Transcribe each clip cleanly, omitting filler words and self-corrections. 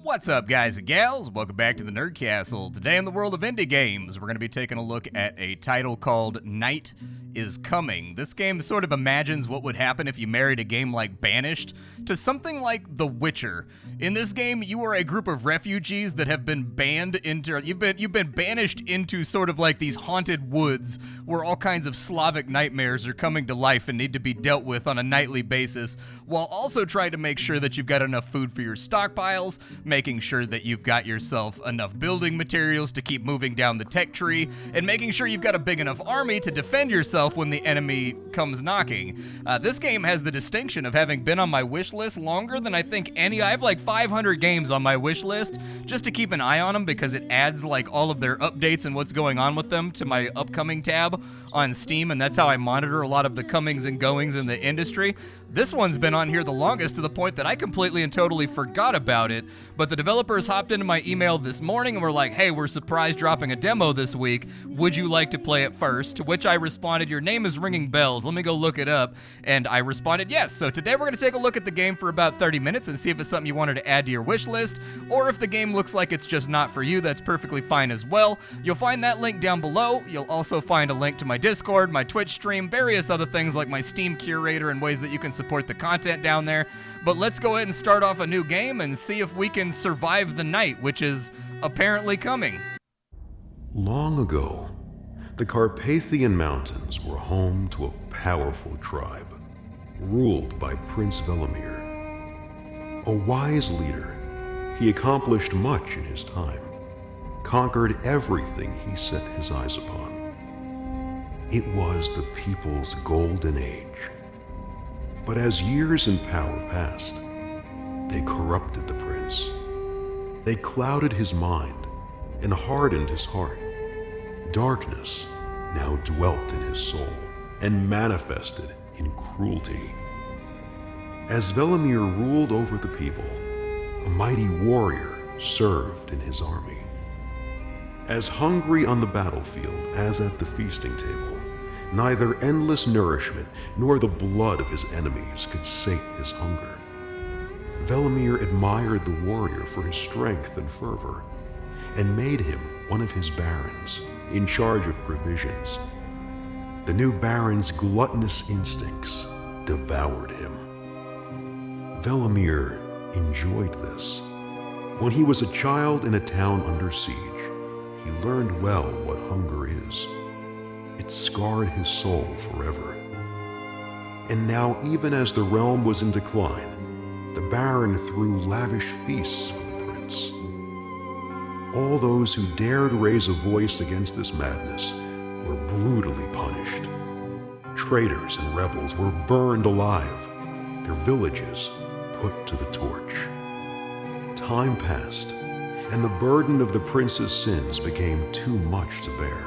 What's up, guys and gals? Welcome back to the Nerd Castle. Today in the world of indie games, we're going to be taking a look at a title called Night is Coming. This game sort of imagines what would happen if you married a game like Banished to something like The Witcher. In this game, you are a group of refugees that have been you've been banished into sort of like these haunted woods where all kinds of Slavic nightmares are coming to life and need to be dealt with on a nightly basis, while also trying to make sure that you've got enough food for your stockpiles, making sure that you've got yourself enough building materials to keep moving down the tech tree, and making sure you've got a big enough army to defend yourself when the enemy comes knocking. This game has the distinction of having been on my wish list longer than I think any. I have like 500 games on my wish list just to keep an eye on them because it adds like all of their updates and what's going on with them to my upcoming tab on Steam, and that's how I monitor a lot of the comings and goings in the industry. This one's been on here the longest to the point that I completely and totally forgot about it, but the developers hopped into my email this morning and were like, hey, we're surprise dropping a demo this week. Would you like to play it first? To which I responded, your name is ringing bells. Let me go look it up. And I responded, yes. So today we're going to take a look at the game for about 30 minutes and see if it's something you wanted to add to your wish list, or if the game looks like it's just not for you, that's perfectly fine as well. You'll find that link down below. You'll also find a link to my Discord, my Twitch stream, various other things like my Steam curator and ways that you can support the content down there. But let's go ahead and start off a new game and see if we can survive the night, which is apparently coming. Long ago, the Carpathian Mountains were home to a powerful tribe, ruled by Prince Velimir. A wise leader, he accomplished much in his time, conquered everything he set his eyes upon. It was the people's golden age. But as years in power passed, they corrupted the prince. They clouded his mind and hardened his heart. Darkness now dwelt in his soul and manifested in cruelty. As Velimir ruled over the people, a mighty warrior served in his army. As hungry on the battlefield as at the feasting table, neither endless nourishment nor the blood of his enemies could sate his hunger. Velimir admired the warrior for his strength and fervor, and made him one of his barons, in charge of provisions. The new baron's gluttonous instincts devoured him. Velimir enjoyed this. When he was a child in a town under siege, he learned well what hunger is. It scarred his soul forever. And now, even as the realm was in decline, the Baron threw lavish feasts for the prince. All those who dared raise a voice against this madness were brutally punished. Traitors and rebels were burned alive, their villages put to the torch. Time passed, and the burden of the prince's sins became too much to bear.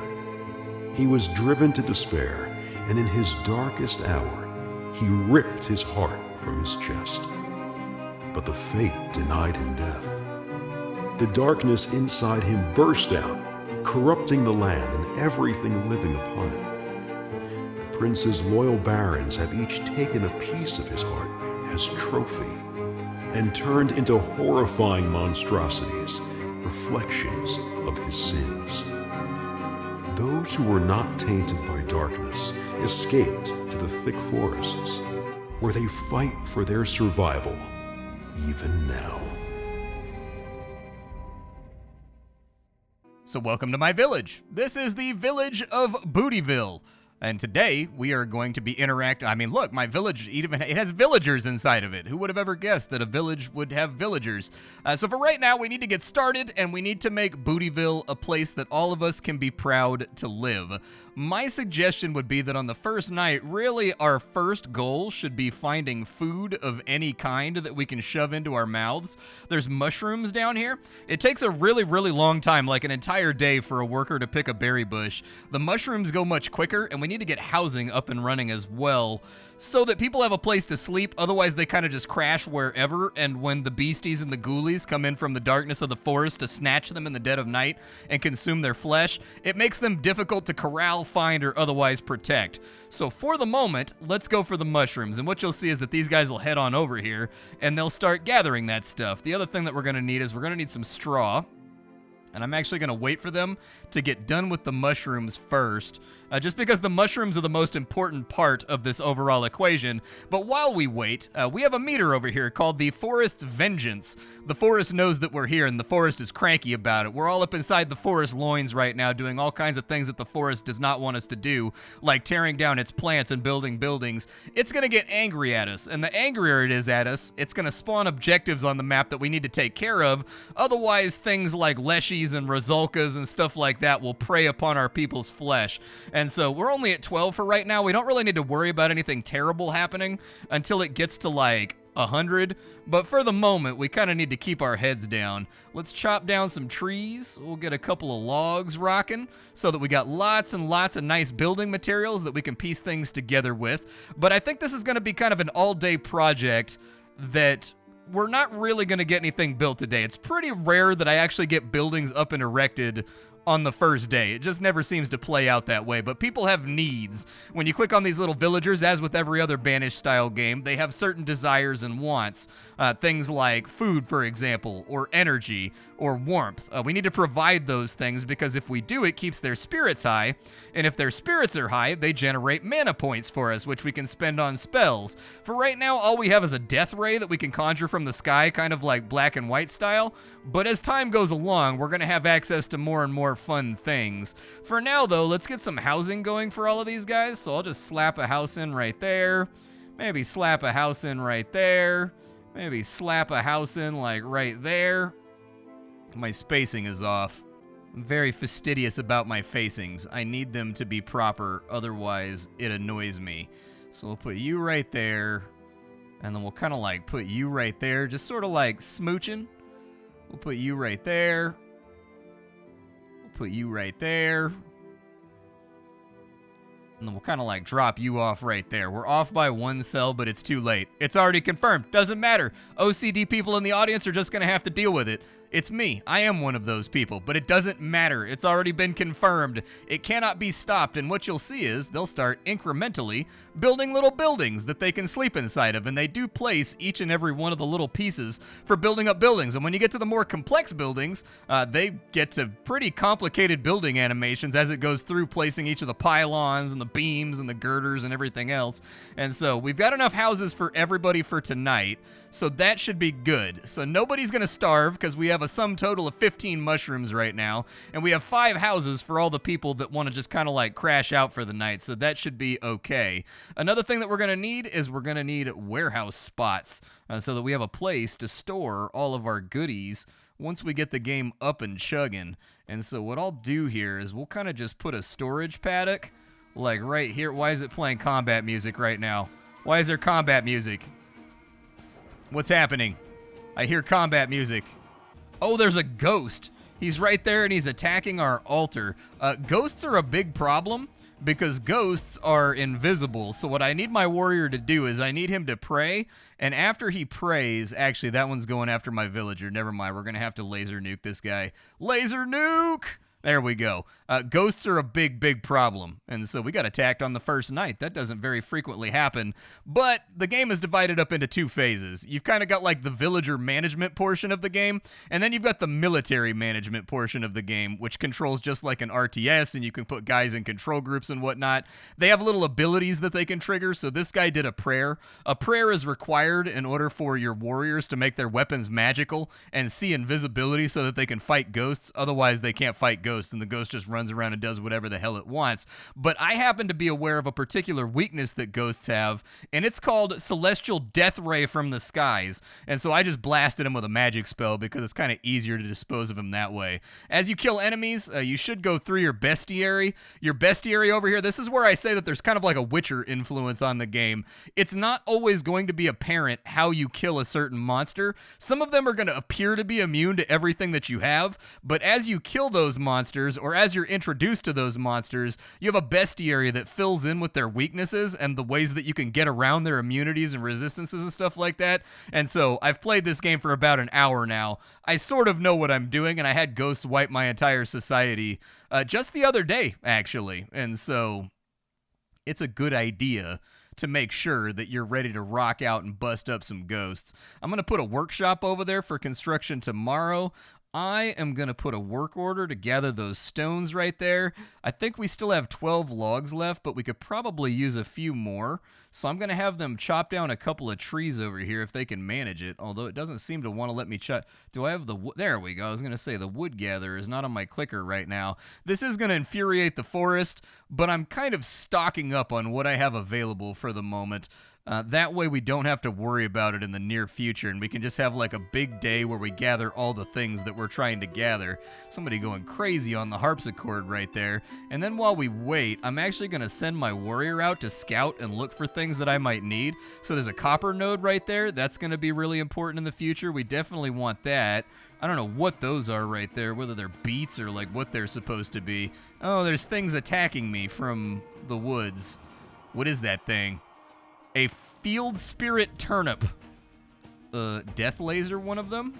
He was driven to despair, and in his darkest hour, he ripped his heart from his chest. But the fate denied him death. The darkness inside him burst out, corrupting the land and everything living upon it. The prince's loyal barons have each taken a piece of his heart as trophy and turned into horrifying monstrosities, reflections of his sins. Those who were not tainted by darkness escaped to the thick forests, where they fight for their survival, even now. So welcome to my village. This is the village of Bootyville. And today we are going to be I mean, look, my village, it has villagers inside of it. Who would have ever guessed that a village would have villagers? So for right now, we need to get started, and we need to make Bootyville a place that all of us can be proud to live. My suggestion would be that on the first night, really our first goal should be finding food of any kind that we can shove into our mouths. There's mushrooms down here. It takes a really, really long time, like an entire day, for a worker to pick a berry bush. The mushrooms go much quicker, and we need to get housing up and running as well, so that people have a place to sleep. Otherwise, they kind of just crash wherever, and when the beasties and the ghoulies come in from the darkness of the forest to snatch them in the dead of night and consume their flesh, it makes them difficult to corral, find or otherwise protect. So for the moment, let's go for the mushrooms. And what you'll see is that these guys will head on over here and they'll start gathering that stuff. The other thing that we're going to need is we're going to need some straw. And I'm actually going to wait for them to get done with the mushrooms first, just because the mushrooms are the most important part of this overall equation. But while we wait, we have a meter over here called the Forest's Vengeance. The forest knows that we're here, and the forest is cranky about it. We're all up inside the forest loins right now doing all kinds of things that the forest does not want us to do, like tearing down its plants and building buildings. It's going to get angry at us, and the angrier it is at us, it's going to spawn objectives on the map that we need to take care of. Otherwise, things like leshies and Razulkas and stuff like that will prey upon our people's flesh. And so we're only at 12 for right now. We don't really need to worry about anything terrible happening until it gets to like 100. But for the moment, we kind of need to keep our heads down. Let's chop down some trees. We'll get a couple of logs rocking so that we got lots and lots of nice building materials that we can piece things together with. But I think this is going to be kind of an all-day project that we're not really going to get anything built today. It's pretty rare that I actually get buildings up and erected on the first day. It just never seems to play out that way, but people have needs. When you click on these little villagers, as with every other Banished style game, they have certain desires and wants. Things like food, for example, or energy, or warmth. We need to provide those things because if we do, it keeps their spirits high, and if their spirits are high, they generate mana points for us, which we can spend on spells. For right now, all we have is a death ray that we can conjure from the sky, kind of like Black and White style, but as time goes along, we're going to have access to more and more fun things. For now, though, let's get some housing going for all of these guys, so I'll just slap a house in right there, maybe slap a house in right there, maybe slap a house in like right there. My spacing is off. I'm very fastidious about my facings. I need them to be proper, otherwise it annoys me. So we'll put you right there, and then we'll kind of like put you right there, just sort of like smooching. We'll put you right there. We'll put you right there. And then we'll kind of like drop you off right there. We're off by 1 cell, but it's too late. It's already confirmed. Doesn't matter. OCD people in the audience are just going to have to deal with it. It's me. I am one of those people, but it doesn't matter. It's already been confirmed. It cannot be stopped, and what you'll see is they'll start incrementally building little buildings that they can sleep inside of, and they do place each and every one of the little pieces for building up buildings. And when you get to the more complex buildings, they get to pretty complicated building animations as it goes through placing each of the pylons and the beams and the girders and everything else. And so we've got enough houses for everybody for tonight, so that should be good. So nobody's going to starve because we have a sum total of 15 mushrooms right now, and we have 5 houses for all the people that want to just kind of like crash out for the night, so that should be okay. Another thing that we're going to need is we're going to need warehouse spots so that we have a place to store all of our goodies once we get the game up and chugging. And so what I'll do here is we'll kind of just put a storage paddock like right here. Why is it playing combat music right now? Why is there combat music? What's happening? I hear combat music. Oh, there's a ghost. He's right there and he's attacking our altar. Ghosts are a big problem because ghosts are invisible. So what I need my warrior to do is I need him to pray. And after he prays, actually that one's going after my villager. Never mind, we're going to have to laser nuke this guy. Laser nuke! There we go. Ghosts are a big, big problem, and so we got attacked on the first night. That doesn't very frequently happen, but the game is divided up into 2 phases. You've kind of got like the villager management portion of the game, and then you've got the military management portion of the game, which controls just like an RTS, and you can put guys in control groups and whatnot. They have little abilities that they can trigger, so this guy did a prayer. A prayer is required in order for your warriors to make their weapons magical and see invisibility so that they can fight ghosts. Otherwise, they can't fight ghosts, and the ghost just runs around and does whatever the hell it wants. But I happen to be aware of a particular weakness that ghosts have, and it's called Celestial Death Ray from the Skies. And so I just blasted him with a magic spell because it's kind of easier to dispose of him that way. As you kill enemies, you should go through your bestiary. Your bestiary over here, this is where I say that there's kind of like a Witcher influence on the game. It's not always going to be apparent how you kill a certain monster. Some of them are going to appear to be immune to everything that you have, but as you kill those monsters, monsters, or as you're introduced to those monsters, you have a bestiary that fills in with their weaknesses and the ways that you can get around their immunities and resistances and stuff like that. And so I've played this game for about an hour now. I sort of know what I'm doing, and I had ghosts wipe my entire society just the other day, actually. And so it's a good idea to make sure that you're ready to rock out and bust up some ghosts. I'm going to put a workshop over there for construction tomorrow. I am going to put a work order to gather those stones right there. I think we still have 12 logs left, but we could probably use a few more. So I'm going to have them chop down a couple of trees over here if they can manage it, although it doesn't seem to want to let me chop. Do I have the wood? There we go. I was going to say the wood gatherer is not on my clicker right now. This is going to infuriate the forest, but I'm kind of stocking up on what I have available for the moment. That way we don't have to worry about it in the near future, and we can just have like a big day where we gather all the things that we're trying to gather. Somebody going crazy on the harpsichord right there. And then while we wait, I'm actually going to send my warrior out to scout and look for things that I might need. So there's a copper node right there. That's going to be really important in the future. We definitely want that. I don't know what those are right there, whether they're beets or like what they're supposed to be. Oh, there's things attacking me from the woods. What is that thing? A field spirit turnip. Death laser, one of them?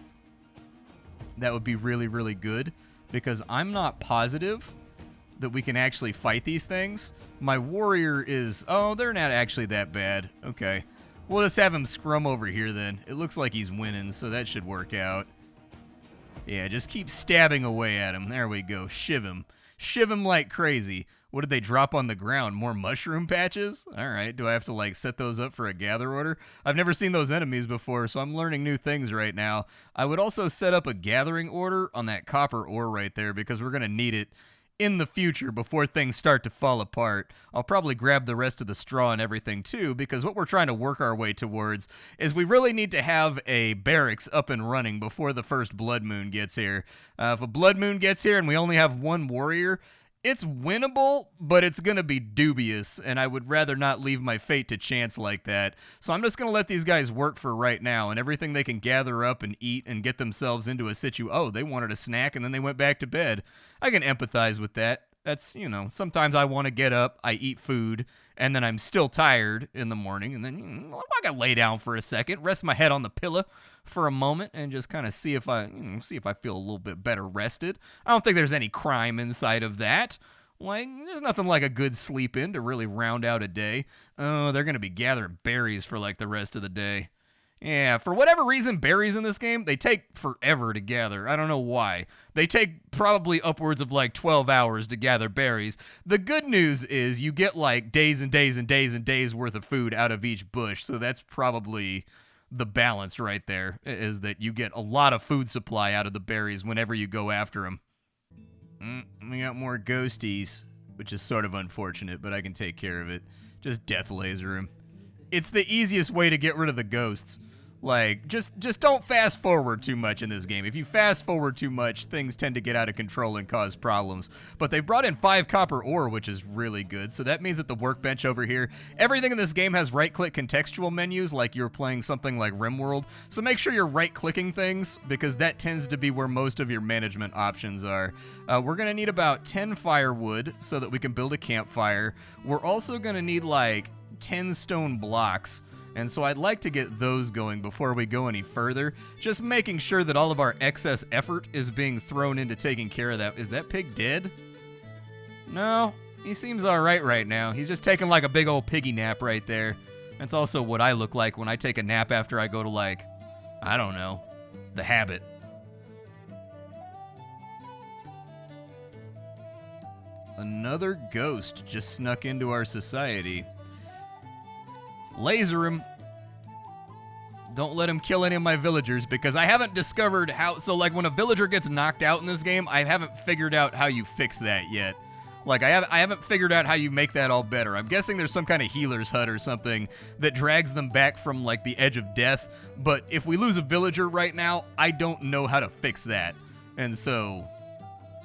That would be really, really good, because I'm not positive that we can actually fight these things. My warrior is... Oh, they're not actually that bad. Okay. We'll just have him scrum over here then. It looks like he's winning, so that should work out. Yeah, just keep stabbing away at him. There we go. Shiv him. Shiv him like crazy. What did they drop on the ground? More mushroom patches? All right. Do I have to, like, set those up for a gather order? I've never seen those enemies before, so I'm learning new things right now. I would also set up a gathering order on that copper ore right there, because we're going to need it in the future before things start to fall apart. I'll probably grab the rest of the straw and everything, too, because what we're trying to work our way towards is we really need to have a barracks up and running before the first blood moon gets here. If a blood moon gets here and we only have one warrior, it's winnable, but it's going to be dubious, and I would rather not leave my fate to chance like that. So I'm just going to let these guys work for right now, and everything they can gather up and eat and get themselves into a oh, they wanted a snack, and then they went back to bed. I can empathize with that. That's, you know, sometimes I want to get up, I eat food, and then I'm still tired in the morning, and then I got to lay down for a second, rest my head on the pillow for a moment, and just kind of see if I feel a little bit better rested. I don't think there's any crime inside of that. Like, there's nothing like a good sleep in to really round out a day. Oh, they're going to be gathering berries for like the rest of the day. Yeah, for whatever reason, berries in this game, they take forever to gather. I don't know why. They take probably upwards of like 12 hours to gather berries. The good news is you get like days and days and days and days worth of food out of each bush, so that's probably the balance right there, is that you get a lot of food supply out of the berries whenever you go after them. We got more ghosties, which is sort of unfortunate, but I can take care of it. Just death laser him. It's the easiest way to get rid of the ghosts. Like, just don't fast forward too much in this game. If you fast forward too much, things tend to get out of control and cause problems. But they brought in 5 copper ore, which is really good. So that means that the workbench over here, everything in this game has right-click contextual menus, like you're playing something like RimWorld. So make sure you're right-clicking things, because that tends to be where most of your management options are. We're going to need about 10 firewood so that we can build a campfire. We're also going to need like 10 stone blocks. And so I'd like to get those going before we go any further, just making sure that all of our excess effort is being thrown into taking care of that. Is that pig dead? No, he seems all right now. He's just taking like a big old piggy nap right there. That's also what I look like when I take a nap after I go to, like, I don't know, the habit. Another ghost just snuck into our society. Laser him. Don't let him kill any of my villagers, because I haven't discovered how. So like when a villager gets knocked out in this game, I haven't figured out how you fix that yet. Like I haven't figured out how you make that all better. I'm guessing there's some kind of healer's hut or something that drags them back from like the edge of death. But if we lose a villager right now, I don't know how to fix that. And so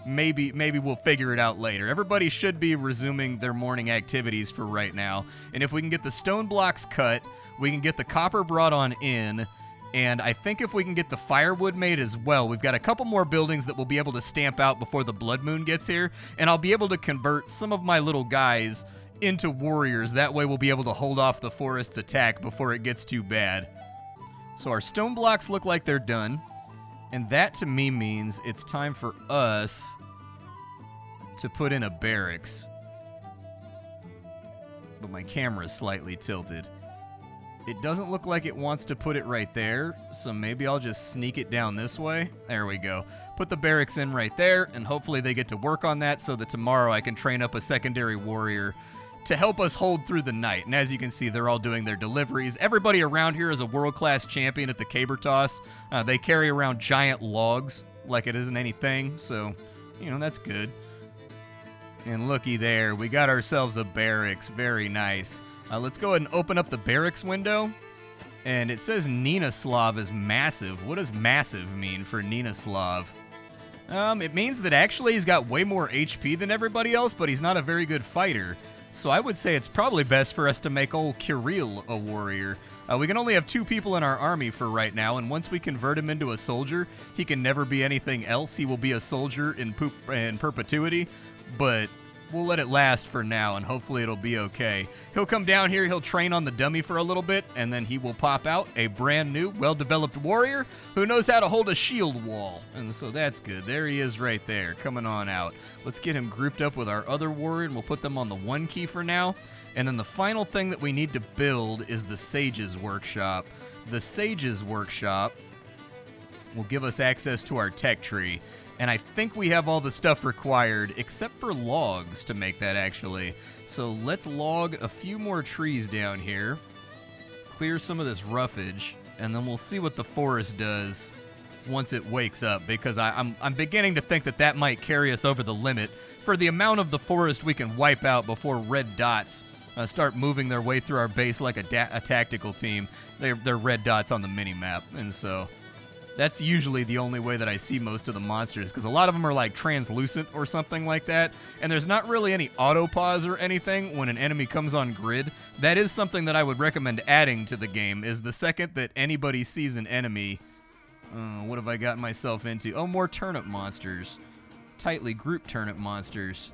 maybe we'll figure it out later. Everybody should be resuming their morning activities for right now. And if we can get the stone blocks cut, we can get the copper brought on in, And I think if we can get the firewood made as well, we've got a couple more buildings that we'll be able to stamp out before the blood moon gets here, and I'll be able to convert some of my little guys into warriors. That way we'll be able to hold off the forest's attack before it gets too bad. So our stone blocks look like they're done, and that to me means it's time for us to put in a barracks. But my camera's slightly tilted. It doesn't look like it wants to put it right there, so maybe I'll just sneak it down this way. There we go. Put the barracks in right there, and hopefully they get to work on that so that tomorrow I can train up a secondary warrior to help us hold through the night. And as you can see, they're all doing their deliveries. Everybody around here is a world-class champion at the caber toss. They carry around giant logs like it isn't anything, so, you know, that's good. And looky there, we got ourselves a barracks. Very nice. Let's go ahead and open up the barracks window. And it says Ninaslav is massive. What does massive mean for Ninaslav? It means that actually he's got way more HP than everybody else, but he's not a very good fighter. So I would say it's probably best for us to make old Kirill a warrior. We can only have 2 people in our army for right now, and once we convert him into a soldier, he can never be anything else. He will be a soldier in perpetuity, but we'll let it last for now, and hopefully it'll be okay. He'll come down here, he'll train on the dummy for a little bit, and then he will pop out a brand new, well-developed warrior who knows how to hold a shield wall. And so that's good. There he is right there, coming on out. Let's get him grouped up with our other warrior, and we'll put them on the 1 key for now. And then the final thing that we need to build is the Sage's Workshop. The Sage's Workshop will give us access to our tech tree. And I think we have all the stuff required, except for logs to make that, actually. So let's log a few more trees down here, clear some of this roughage, and then we'll see what the forest does once it wakes up, because I'm beginning to think that that might carry us over the limit for the amount of the forest we can wipe out before red dots start moving their way through our base like a tactical team. They're red dots on the mini-map, and so that's usually the only way that I see most of the monsters, because a lot of them are like translucent or something like that, and there's not really any auto pause or anything when an enemy comes on grid. That is something that I would recommend adding to the game, is the second that anybody sees an enemy. What have I gotten myself into? Oh, more turnip monsters. Tightly grouped turnip monsters.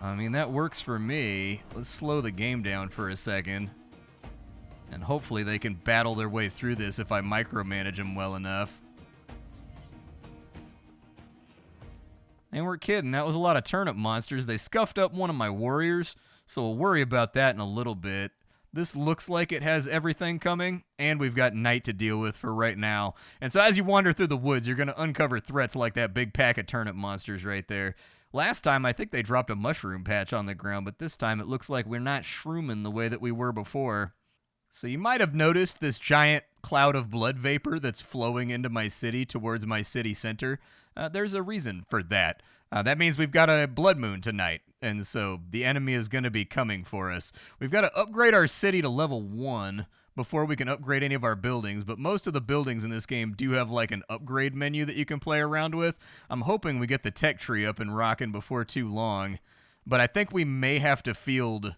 I mean, that works for me. Let's slow the game down for a second. And hopefully they can battle their way through this if I micromanage them well enough. And we're kidding, that was a lot of turnip monsters. They scuffed up one of my warriors, so we'll worry about that in a little bit. This looks like it has everything coming, and we've got night to deal with for right now. And so as you wander through the woods, you're going to uncover threats like that big pack of turnip monsters right there. Last time, I think they dropped a mushroom patch on the ground, but this time it looks like we're not shrooming the way that we were before. So you might have noticed this giant cloud of blood vapor that's flowing into my city towards my city center. There's a reason for that. That means we've got a blood moon tonight, and so the enemy is going to be coming for us. We've got to upgrade our city to level 1 before we can upgrade any of our buildings, but most of the buildings in this game do have like an upgrade menu that you can play around with. I'm hoping we get the tech tree up and rocking before too long, but I think we may have to field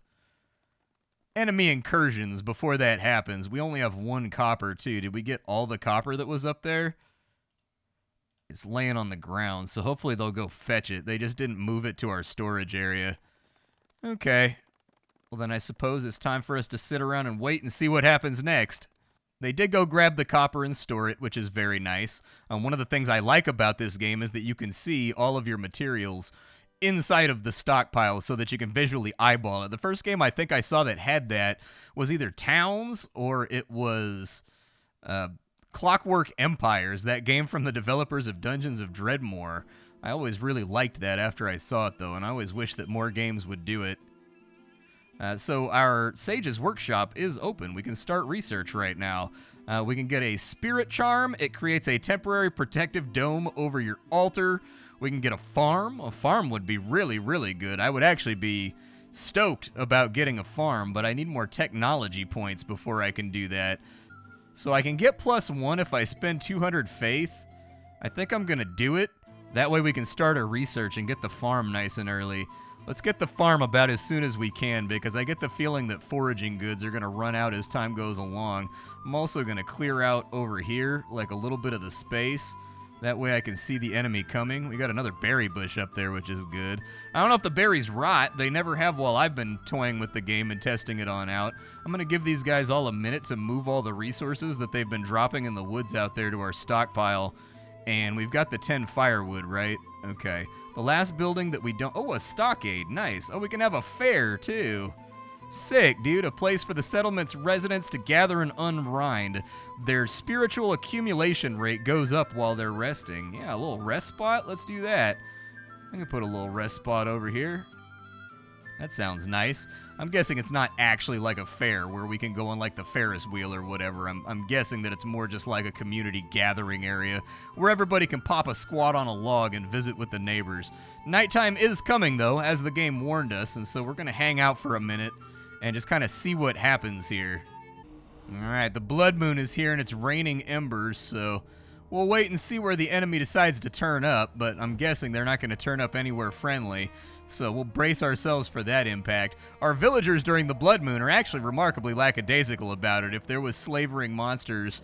enemy incursions before that happens. We only have 1 copper, too. Did we get all the copper that was up there? It's laying on the ground, so hopefully they'll go fetch it. They just didn't move it to our storage area. Okay. Well, then I suppose it's time for us to sit around and wait and see what happens next. They did go grab the copper and store it, which is very nice. One of the things I like about this game is that you can see all of your materials inside of the stockpile so that you can visually eyeball it. The first game I think I saw that had that was either Towns or it was Clockwork Empires, that game from the developers of Dungeons of Dreadmore. I always really liked that after I saw it, though, and I always wish that more games would do it. So our Sage's Workshop is open. We can start research right now. We can get a Spirit Charm. It creates a temporary protective dome over your altar. We can get a farm. A farm would be really, really good. I would actually be stoked about getting a farm, but I need more technology points before I can do that. So I can get +1 if I spend 200 faith. I think I'm going to do it. That way we can start a research and get the farm nice and early. Let's get the farm about as soon as we can, because I get the feeling that foraging goods are going to run out as time goes along. I'm also going to clear out over here, like a little bit of the space. That way I can see the enemy coming. We got another berry bush up there, which is good. I don't know if the berries rot. They never have while I've been toying with the game and testing it on out. I'm going to give these guys all a minute to move all the resources that they've been dropping in the woods out there to our stockpile. And we've got the 10 firewood, right? Okay. The last building that we don't... Oh, a stockade. Nice. Oh, we can have a fair, too. Sick, dude. A place for the settlement's residents to gather and unwind. Their spiritual accumulation rate goes up while they're resting. Yeah, a little rest spot. Let's do that. I can put a little rest spot over here. That sounds nice. I'm guessing it's not actually like a fair where we can go on like the Ferris wheel or whatever. I'm guessing that it's more just like a community gathering area where everybody can pop a squat on a log and visit with the neighbors. Nighttime is coming though, as the game warned us, and so we're going to hang out for a minute and just kind of see what happens here. Alright, the blood moon is here and it's raining embers, so we'll wait and see where the enemy decides to turn up, but I'm guessing they're not going to turn up anywhere friendly. So we'll brace ourselves for that impact. Our villagers during the blood moon are actually remarkably lackadaisical about it. If there was slavering monsters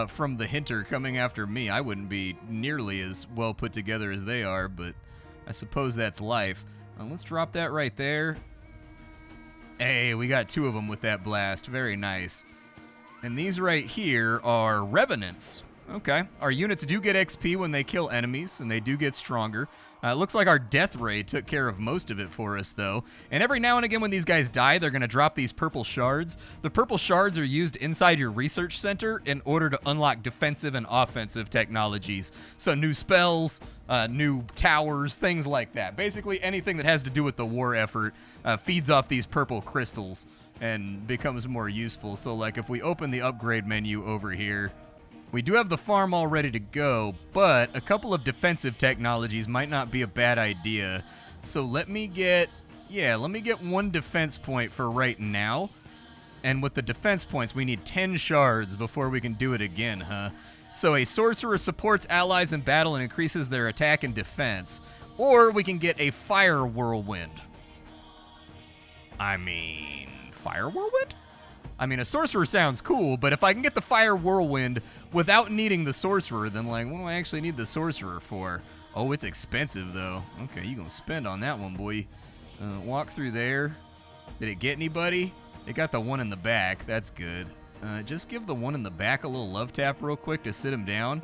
from the Hinter coming after me, I wouldn't be nearly as well put together as they are, but I suppose that's life. Let's drop that right there. Hey, we got 2 of them with that blast. Very nice. And these right here are revenants. Okay. Our units do get XP when they kill enemies, and they do get stronger. It looks like our death ray took care of most of it for us, though. And every now and again when these guys die, they're going to drop these purple shards. The purple shards are used inside your research center in order to unlock defensive and offensive technologies. So new spells, new towers, things like that. Basically anything that has to do with the war effort feeds off these purple crystals and becomes more useful. So like if we open the upgrade menu over here, we do have the farm all ready to go, but a couple of defensive technologies might not be a bad idea. So let me get 1 defense point for right now. And with the defense points, we need 10 shards before we can do it again, huh? So a sorcerer supports allies in battle and increases their attack and defense. Or we can get a fire whirlwind. I mean, fire whirlwind? I mean, a sorcerer sounds cool, but if I can get the fire whirlwind without needing the sorcerer, then like, what do I actually need the sorcerer for? Oh, it's expensive though. Okay, you gonna spend on that one, boy. Walk through there. Did it get anybody? It got the one in the back. That's good. Just give the one in the back a little love tap real quick to sit him down.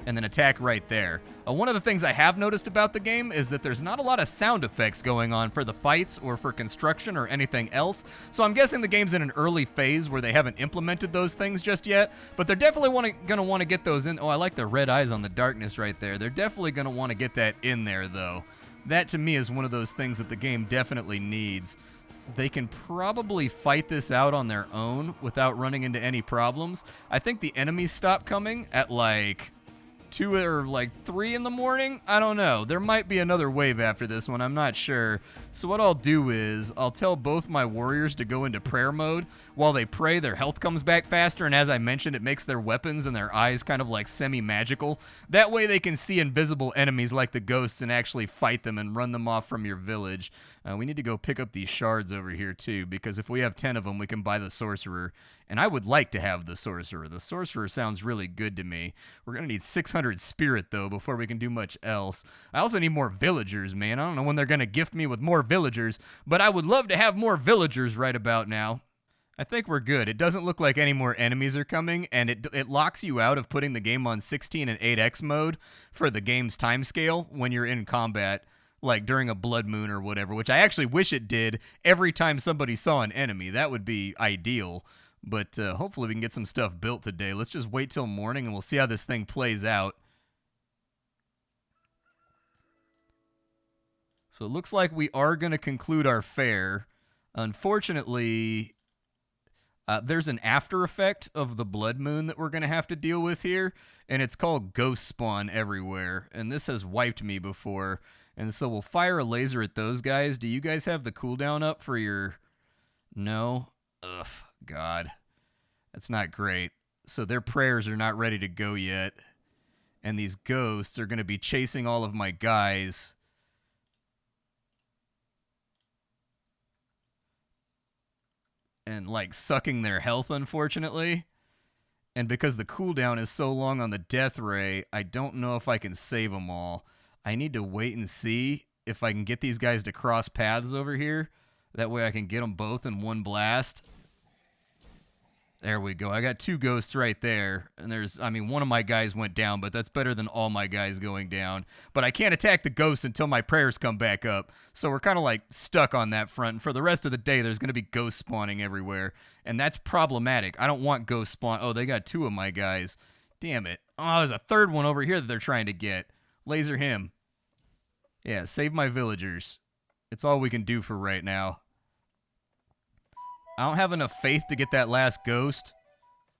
And then attack right there. One of the things I have noticed about the game is that there's not a lot of sound effects going on for the fights or for construction or anything else. So I'm guessing the game's in an early phase where they haven't implemented those things just yet. But they're definitely going to want to get those in. Oh, I like the red eyes on the darkness right there. They're definitely going to want to get that in there, though. That, to me, is one of those things that the game definitely needs. They can probably fight this out on their own without running into any problems. I think the enemies stop coming at, like 2 or like 3 in the morning. I don't know. There might be another wave after this one. I'm not sure. So what I'll do is I'll tell both my warriors to go into prayer mode. While they pray, their health comes back faster, and as I mentioned, it makes their weapons and their eyes kind of like semi-magical. That way they can see invisible enemies like the ghosts and actually fight them and run them off from your village. We need to go pick up these shards over here too, because if we have 10 of them, we can buy the sorcerer. And I would like to have the sorcerer. The sorcerer sounds really good to me. We're going to need 600 spirit, though, before we can do much else. I also need more villagers, man. I don't know when they're going to gift me with more villagers, but I would love to have more villagers right about now. I think we're good. It doesn't look like any more enemies are coming, and it locks you out of putting the game on 16 and 8x mode for the game's timescale when you're in combat, like during a blood moon or whatever, which I actually wish it did every time somebody saw an enemy. That would be ideal. But hopefully we can get some stuff built today. Let's just wait till morning and we'll see how this thing plays out. So it looks like we are going to conclude our fair. Unfortunately, there's an after effect of the blood moon that we're going to have to deal with here. And it's called ghost spawn everywhere. And this has wiped me before. And so we'll fire a laser at those guys. Do you guys have the cooldown up for your... No? Ugh. God, that's not great. So their prayers are not ready to go yet. And these ghosts are going to be chasing all of my guys. and like sucking their health, unfortunately. And because the cooldown is so long on the death ray, I don't know if I can save them all. I need to wait and see if I can get these guys to cross paths over here. That way I can get them both in one blast. There we go. I got 2 ghosts right there. And one of my guys went down, but that's better than all my guys going down. But I can't attack the ghosts until my prayers come back up. So we're kind of like stuck on that front. And for the rest of the day, there's going to be ghosts spawning everywhere. And that's problematic. I don't want ghosts spawn. Oh, they got 2 of my guys. Damn it. Oh, there's a 3rd one over here that they're trying to get. Laser him. Yeah, save my villagers. It's all we can do for right now. I don't have enough faith to get that last ghost,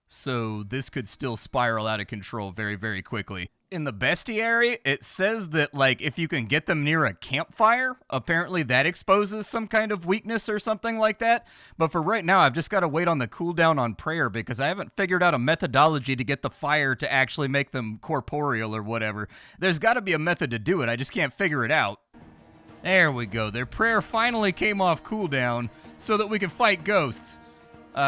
so this could still spiral out of control very, very quickly. In the bestiary, it says that, like, if you can get them near a campfire, apparently that exposes some kind of weakness or something like that. But for right now, I've just got to wait on the cooldown on prayer because I haven't figured out a methodology to get the fire to actually make them corporeal or whatever. There's got to be a method to do it. I just can't figure it out. There we go. Their prayer finally came off cooldown so that we can fight ghosts.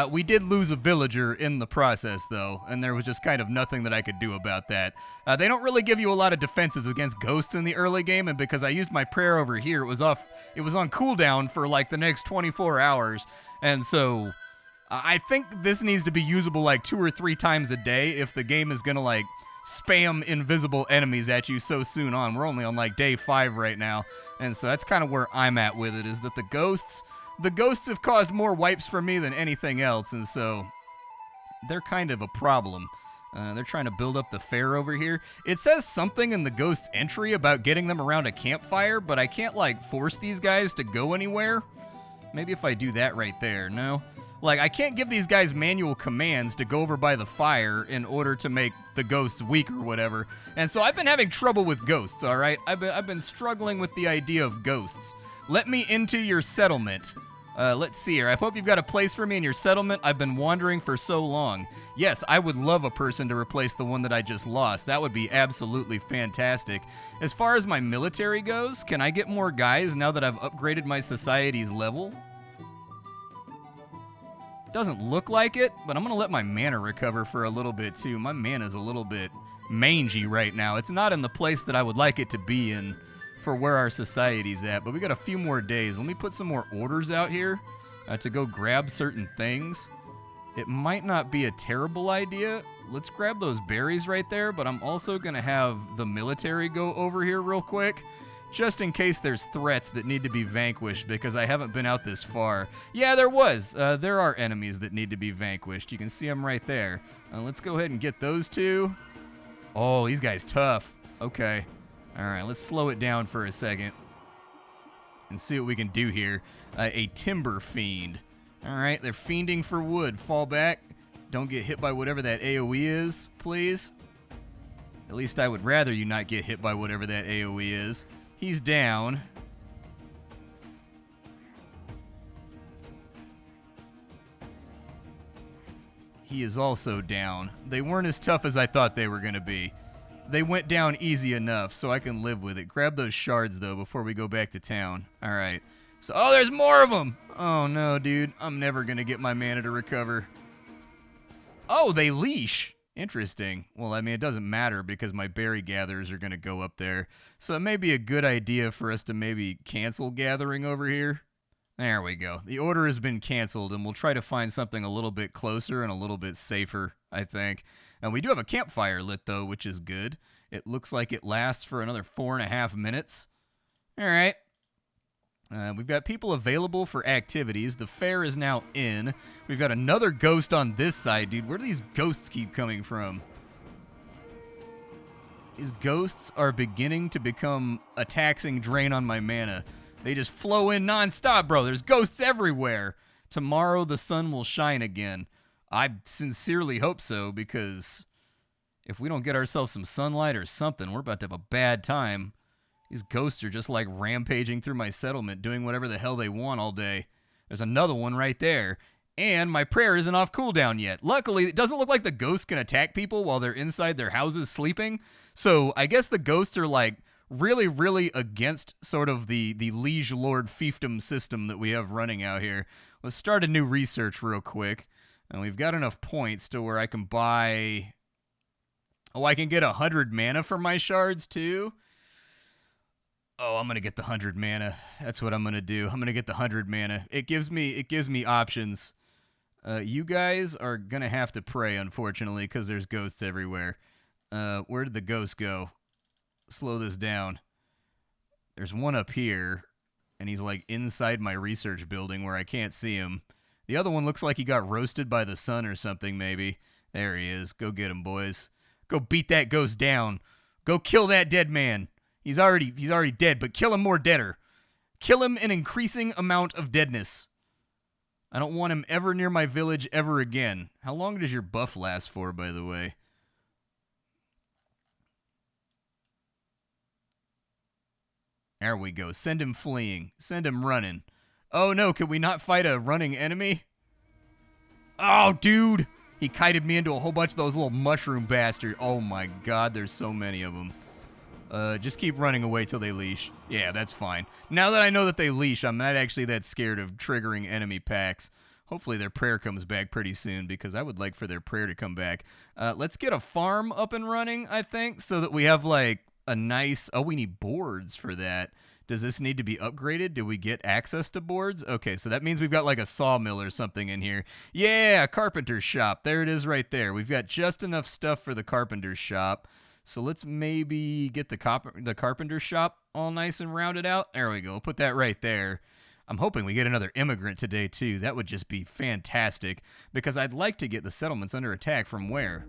We did lose a villager in the process, though, and there was just kind of nothing that I could do about that. They don't really give you a lot of defenses against ghosts in the early game, and because I used my prayer over here, it was on cooldown for like the next 24 hours, and so I think this needs to be usable like 2 or 3 times a day if the game is gonna like spam invisible enemies at you so soon on. We're only on like day 5 right now, and so that's kind of where I'm at with it, is that the ghosts have caused more wipes for me than anything else, and so they're kind of a problem. They're trying to build up the fair over here. It says something in the ghost's entry about getting them around a campfire, but I can't like force these guys to go anywhere. Maybe if I do that right there, no? Like, I can't give these guys manual commands to go over by the fire in order to make the ghosts weak or whatever. And so I've been having trouble with ghosts, all right? I've been struggling with the idea of ghosts. Let me into your settlement. Let's see here. I hope you've got a place for me in your settlement. I've been wandering for so long. Yes, I would love a person to replace the one that I just lost. That would be absolutely fantastic. As far as my military goes, can I get more guys now that I've upgraded my society's level? Doesn't look like it, but I'm going to let my mana recover for a little bit too. My mana's a little bit mangy right now. It's not in the place that I would like it to be in for where our society's at, but we got a few more days. Let me put some more orders out here to go grab certain things. It might not be a terrible idea. Let's grab those berries right there, but I'm also going to have the military go over here real quick, just in case there's threats that need to be vanquished, because I haven't been out this far. Yeah, there are enemies that need to be vanquished. You can see them right there. Let's go ahead and get those 2. Oh, these guys tough. Okay. All right, let's slow it down for a second and see what we can do here. A timber fiend. All right, they're fiending for wood. Fall back. Don't get hit by whatever that AoE is, please. At least I would rather you not get hit by whatever that AoE is. He's down. He is also down. They weren't as tough as I thought they were going to be. They went down easy enough, so I can live with it. Grab those shards, though, before we go back to town. All right. So, oh, there's more of them. Oh, no, dude. I'm never going to get my mana to recover. Oh, they leash. Interesting. Well, I mean, it doesn't matter because my berry gatherers are going to go up there. So it may be a good idea for us to maybe cancel gathering over here. There we go. The order has been canceled, and we'll try to find something a little bit closer and a little bit safer, I think. And we do have a campfire lit, though, which is good. It looks like it lasts for another 4.5 minutes. All right. We've got people available for activities. The fair is now in. We've got another ghost on this side, dude. Where do these ghosts keep coming from? These ghosts are beginning to become a taxing drain on my mana. They just flow in nonstop, bro. There's ghosts everywhere. Tomorrow the sun will shine again. I sincerely hope so, because if we don't get ourselves some sunlight or something, we're about to have a bad time. These ghosts are just like rampaging through my settlement, doing whatever the hell they want all day. There's another one right there. And my prayer isn't off cooldown yet. Luckily, it doesn't look like the ghosts can attack people while they're inside their houses sleeping. So I guess the ghosts are like really, really against sort of the liege lord fiefdom system that we have running out here. Let's start a new research real quick. And we've got enough points to where I can buy... Oh, I can get 100 mana for my shards too? Oh, I'm going to get the 100 mana. That's what I'm going to do. I'm going to get the 100 mana. It gives me options. You guys are going to have to pray, unfortunately, because there's ghosts everywhere. Where did the ghost go? Slow this down. There's one up here, and he's like inside my research building where I can't see him. The other one looks like he got roasted by the sun or something, maybe. There he is. Go get him, boys. Go beat that ghost down. Go kill that dead man. He's already dead, but kill him more deader. Kill him an increasing amount of deadness. I don't want him ever near my village ever again. How long does your buff last for, by the way? There we go. Send him fleeing. Send him running. Oh no, can we not fight a running enemy? Oh, dude! He kited me into a whole bunch of those little mushroom bastards. Oh my god, there's so many of them. Just keep running away till they leash. Yeah, that's fine. Now that I know that they leash, I'm not actually that scared of triggering enemy packs. Hopefully their prayer comes back pretty soon, because I would like for their prayer to come back. Let's get a farm up and running, I think, so that we have, like, a nice... Oh, we need boards for that. Does this need to be upgraded? Do we get access to boards? Okay, so that means we've got, like, a sawmill or something in here. Yeah, carpenter's shop. There it is right there. We've got just enough stuff for the carpenter's shop. So let's maybe get the carpenter's shop all nice and rounded out. There we go. Put that right there. I'm hoping we get another immigrant today, too. That would just be fantastic, because I'd like to get the settlements under attack from where?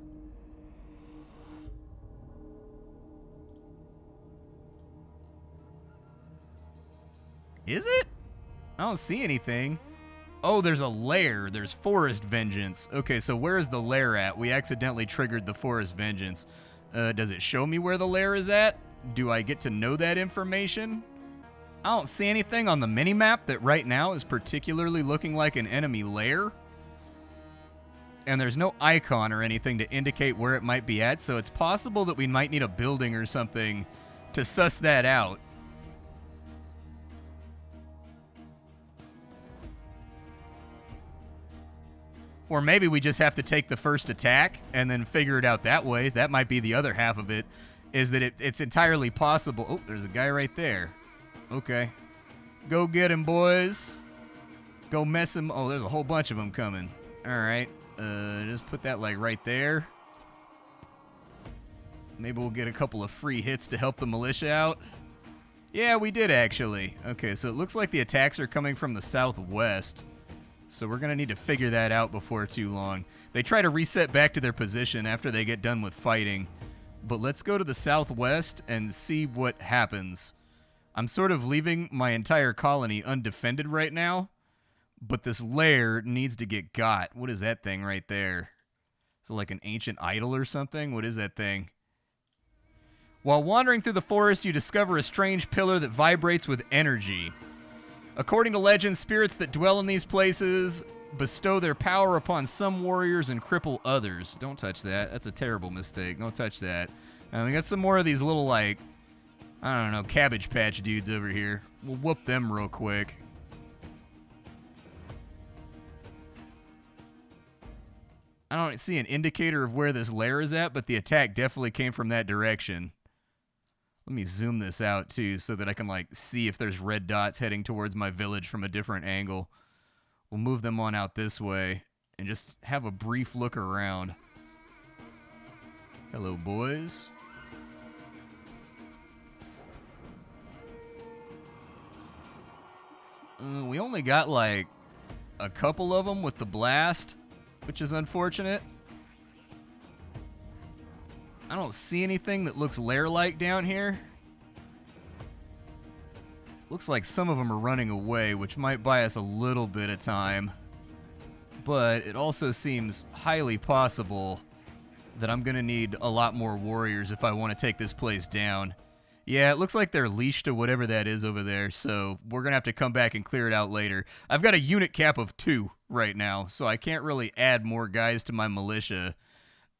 Is it? I don't see anything. Oh, there's a lair. There's forest vengeance. Okay, so where is the lair at? We accidentally triggered the forest vengeance. Does it show me where the lair is at? Do I get to know that information? I don't see anything on the minimap that right now is particularly looking like an enemy lair. And there's no icon or anything to indicate where it might be at, so it's possible that we might need a building or something to suss that out. Or maybe we just have to take the first attack and then figure it out that way. That might be the other half of it, is that it's entirely possible. Oh, there's a guy right there. Okay. Go get him, boys. Go mess him. Oh, there's a whole bunch of them coming. All right. Just put that, like, right there. Maybe we'll get a couple of free hits to help the militia out. Yeah, we did, actually. Okay, so it looks like the attacks are coming from the southwest. So we're going to need to figure that out before too long. They try to reset back to their position after they get done with fighting. But let's go to the southwest and see what happens. I'm sort of leaving my entire colony undefended right now. But this lair needs to get got. What is that thing right there? Is it like an ancient idol or something? What is that thing? While wandering through the forest, you discover a strange pillar that vibrates with energy. According to legend, spirits that dwell in these places bestow their power upon some warriors and cripple others. Don't touch that. That's a terrible mistake. Don't touch that. And we got some more of these little, like, I don't know, Cabbage Patch dudes over here. We'll whoop them real quick. I don't see an indicator of where this lair is at, but the attack definitely came from that direction. Let me zoom this out, too, so that I can, like, see if there's red dots heading towards my village from a different angle. We'll move them on out this way and just have a brief look around. Hello, boys. We only got, like, a couple of them with the blast, which is unfortunate. I don't see anything that looks lair-like down here. Looks like some of them are running away, which might buy us a little bit of time. But it also seems highly possible that I'm going to need a lot more warriors if I want to take this place down. Yeah, it looks like they're leashed to whatever that is over there, so we're going to have to come back and clear it out later. I've got a unit cap of 2 right now, so I can't really add more guys to my militia.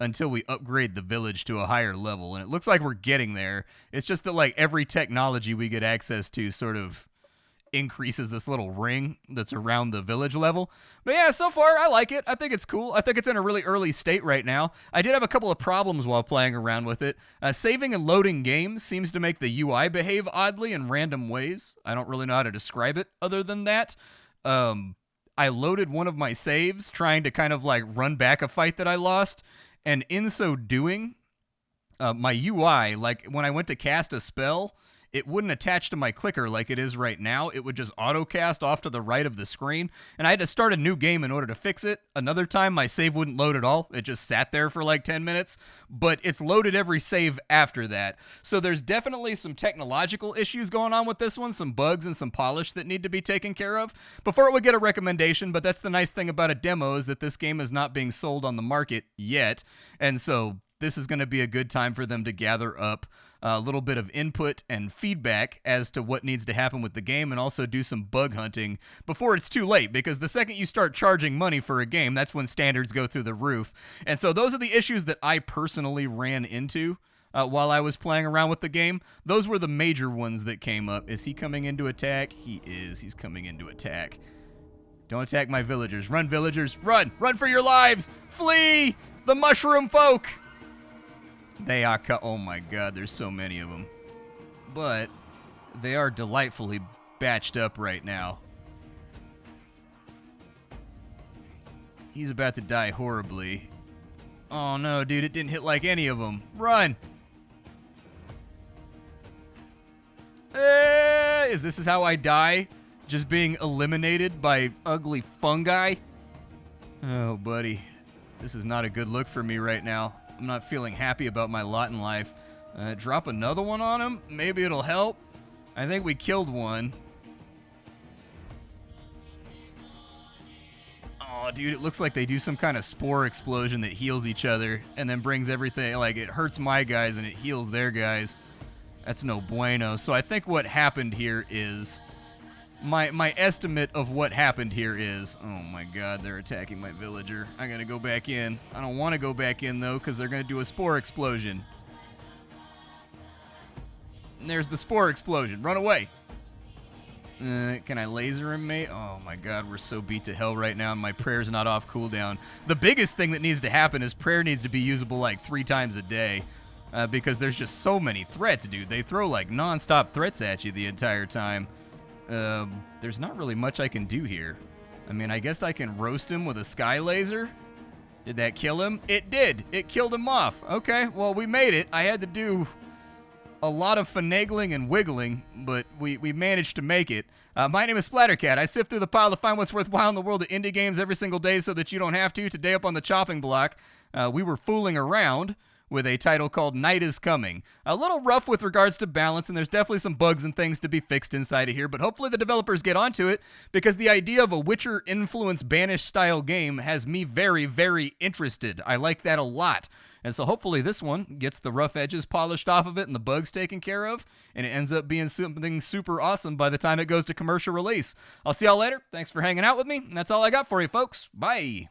until we upgrade the village to a higher level. And it looks like we're getting there. It's just that like every technology we get access to sort of increases this little ring that's around the village level. But yeah, so far I like it. I think it's cool. I think it's in a really early state right now. I did have a couple of problems while playing around with it. Saving and loading games seems to make the UI behave oddly in random ways. I don't really know how to describe it other than that. I loaded one of my saves trying to kind of like run back a fight that I lost, and in so doing, my UI, like when I went to cast a spell, it wouldn't attach to my clicker like it is right now. It would just auto-cast off to the right of the screen, and I had to start a new game in order to fix it. Another time, my save wouldn't load at all. It just sat there for like 10 minutes, but it's loaded every save after that. So there's definitely some technological issues going on with this one, some bugs and some polish that need to be taken care of before it would get a recommendation, but that's the nice thing about a demo is that this game is not being sold on the market yet, and so this is going to be a good time for them to gather up a little bit of input and feedback as to what needs to happen with the game, and also do some bug hunting before it's too late, because the second you start charging money for a game, that's when standards go through the roof. And so those are the issues that I personally ran into while I was playing around with the game. Those were the major ones that came up. Is he coming into attack? He is. He's coming into attack. Don't attack my villagers. Run, villagers. Run. Run for your lives. Flee the mushroom folk. They are oh my god, there's so many of them. But they are delightfully batched up right now. He's about to die horribly. Oh no, dude, it didn't hit like any of them. Run! Is this how I die? Just being eliminated by ugly fungi? Oh, buddy. This is not a good look for me right now. I'm not feeling happy about my lot in life. Drop another one on him? Maybe it'll help. I think we killed one. Oh, dude, it looks like they do some kind of spore explosion that heals each other and then brings everything, like it hurts my guys and it heals their guys. That's no bueno. So I think what happened here is, my estimate of what happened here is, oh my god, they're attacking my villager. I gotta go back in. I don't want to go back in though, because they're gonna do a spore explosion. And there's the spore explosion. Run away. Can I laser him, mate? Oh my god, we're so beat to hell right now, and my prayer's not off cooldown. The biggest thing that needs to happen is prayer needs to be usable like 3 times a day. Because there's just so many threats, dude. They throw like non-stop threats at you the entire time. There's not really much I can do here. I mean, I guess I can roast him with a sky laser. Did that kill him? It did. It killed him off. Okay, well, we made it. I had to do a lot of finagling and wiggling, but we managed to make it. My name is Splattercat. I sift through the pile to find what's worthwhile in the world of indie games every single day so that you don't have to. Today up on the chopping block, we were fooling around with a title called Night is Coming. A little rough with regards to balance, and there's definitely some bugs and things to be fixed inside of here, but hopefully the developers get onto it, because the idea of a Witcher-influenced Banished-style game has me very, very interested. I like that a lot. And so hopefully this one gets the rough edges polished off of it and the bugs taken care of, and it ends up being something super awesome by the time it goes to commercial release. I'll see y'all later. Thanks for hanging out with me, and that's all I got for you, folks. Bye.